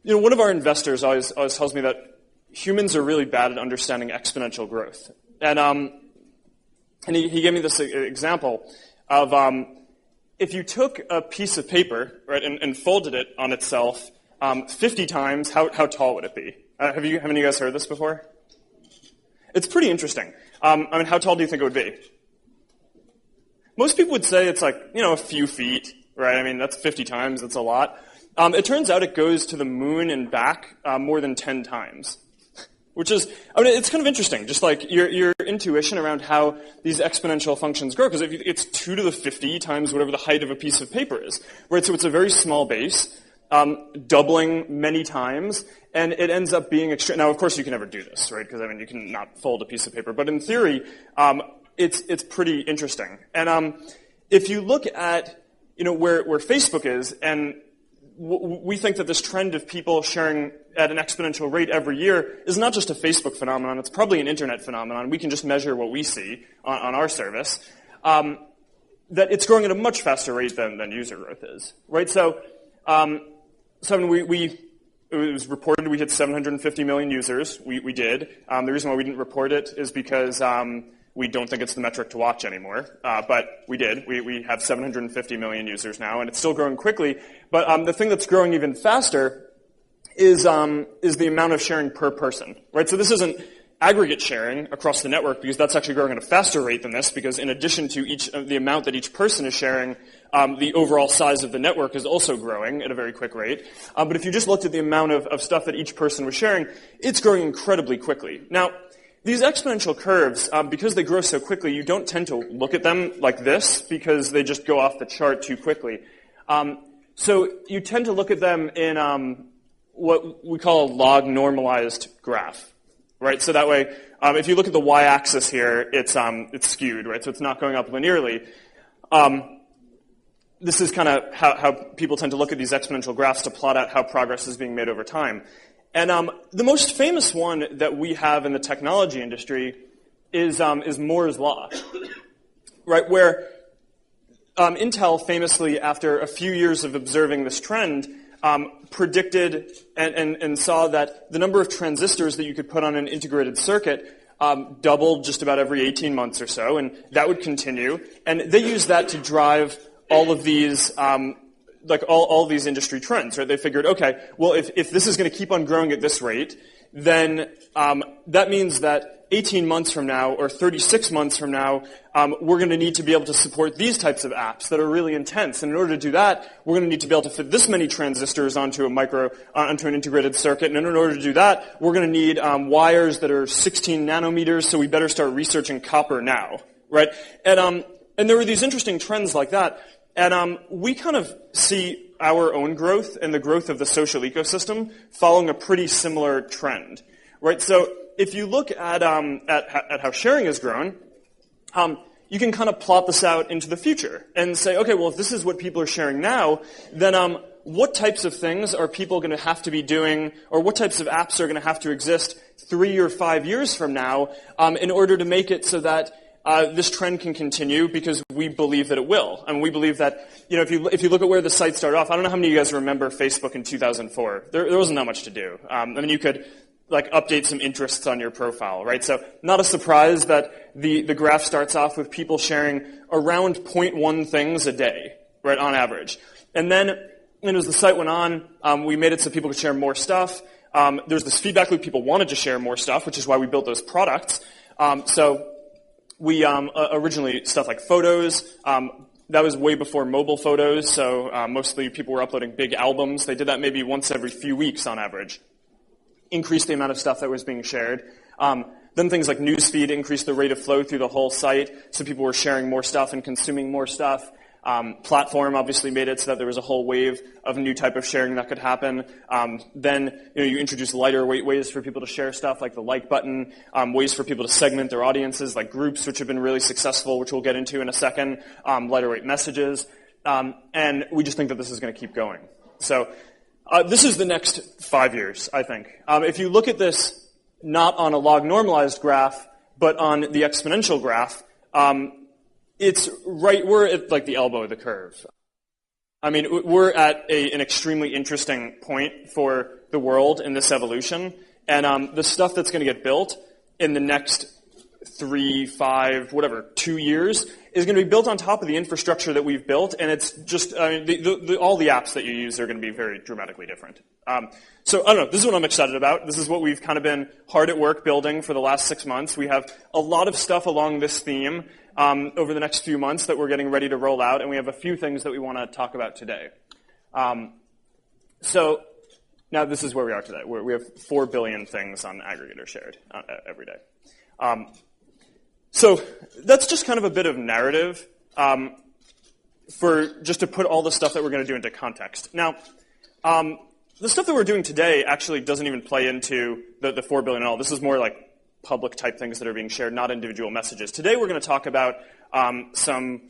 One of our investors always tells me that humans are really bad at understanding exponential growth. And he gave me this example of if you took a piece of paper, right, and folded it on itself 50 times, how tall would it be? Have any of you guys heard this before? It's pretty interesting. How tall do you think it would be? Most people would say it's like, a few feet, right? That's 50 times, that's a lot. It turns out it goes to the moon and back more than 10 times. Which is, it's kind of interesting, just like your intuition around how these exponential functions grow, because it's 2 to the 50 times whatever the height of a piece of paper is, right? So it's a very small base, doubling many times, and it ends up being extreme. Now, of course, you can never do this, right? Because, you can not fold a piece of paper, but in theory, it's pretty interesting. And if you look at, where Facebook is, and we think that this trend of people sharing at an exponential rate every year is not just a Facebook phenomenon, it's probably an internet phenomenon. We can just measure what we see on our service. That it's growing at a much faster rate than user growth is, right? So, it was reported we hit 750 million users. We did. The reason why we didn't report it is because we don't think it's the metric to watch anymore, but we did. We have 750 million users now, and it's still growing quickly. But the thing that's growing even faster is the amount of sharing per person, right? So this isn't aggregate sharing across the network, because that's actually growing at a faster rate than this, because in addition to the amount that each person is sharing, the overall size of the network is also growing at a very quick rate. But if you just looked at the amount of stuff that each person was sharing, it's growing incredibly quickly. Now, these exponential curves, because they grow so quickly, you don't tend to look at them like this, because they just go off the chart too quickly. So you tend to look at them in what we call a log normalized graph, right? So that way, if you look at the y-axis here, it's skewed, right? So it's not going up linearly. This is kind of how people tend to look at these exponential graphs to plot out how progress is being made over time. And the most famous one that we have in the technology industry is Moore's Law, right? Where Intel famously, after a few years of observing this trend, predicted and saw that the number of transistors that you could put on an integrated circuit doubled just about every 18 months or so, and that would continue. And they used that to drive all of these all these industry trends, right? They figured, okay, well, if this is going to keep on growing at this rate, then that means that 18 months from now or 36 months from now, we're going to need to be able to support these types of apps that are really intense. And in order to do that, we're going to need to be able to fit this many transistors onto onto an integrated circuit. And in order to do that, we're going to need wires that are 16 nanometers, so we better start researching copper now, right? And there were these interesting trends like that. And we kind of see our own growth and the growth of the social ecosystem following a pretty similar trend, right? So if you look at how sharing has grown, you can kind of plot this out into the future and say, okay, well, if this is what people are sharing now, then what types of things are people going to have to be doing, or what types of apps are going to have to exist 3 or 5 years from now in order to make it so that this trend can continue, because we believe that it will. And we believe that, if you look at where the site started off, I don't know how many of you guys remember Facebook in 2004. There wasn't that much to do. You could update some interests on your profile, right? So not a surprise that the graph starts off with people sharing around 0.1 things a day, right, on average. And then, as the site went on, we made it so people could share more stuff. There's this feedback loop. People wanted to share more stuff, which is why we built those products. We originally stuff like photos. That was way before mobile photos, so mostly people were uploading big albums. They did that maybe once every few weeks on average. Increased the amount of stuff that was being shared. Then things like newsfeed increased the rate of flow through the whole site, so people were sharing more stuff and consuming more stuff. Platform obviously made it so that there was a whole wave of new type of sharing that could happen. Then you introduce lighter weight ways for people to share stuff, like the like button, ways for people to segment their audiences, like groups, which have been really successful, which we'll get into in a second, lighter weight messages. And we just think that this is going to keep going. So this is the next 5 years, I think. If you look at this not on a log normalized graph, but on the exponential graph, we're at the elbow of the curve. I mean, we're at an extremely interesting point for the world in this evolution, and the stuff that's going to get built in the next 3, 5, whatever, 2 years is going to be built on top of the infrastructure that we've built, and it's just, I mean, all the apps that you use are going to be very dramatically different. So, I don't know, this is what I'm excited about. This is what we've kind of been hard at work building for the last 6 months. We have a lot of stuff along this theme over the next few months that we're getting ready to roll out, and we have a few things that we want to talk about today. So, now this is where we are today. We have 4 billion things on aggregator shared every day. So that's just kind of a bit of narrative for just to put all the stuff that we're going to do into context. Now, the stuff that we're doing today actually doesn't even play into the 4 billion at all. This is more like public type things that are being shared, not individual messages. Today we're going to talk about some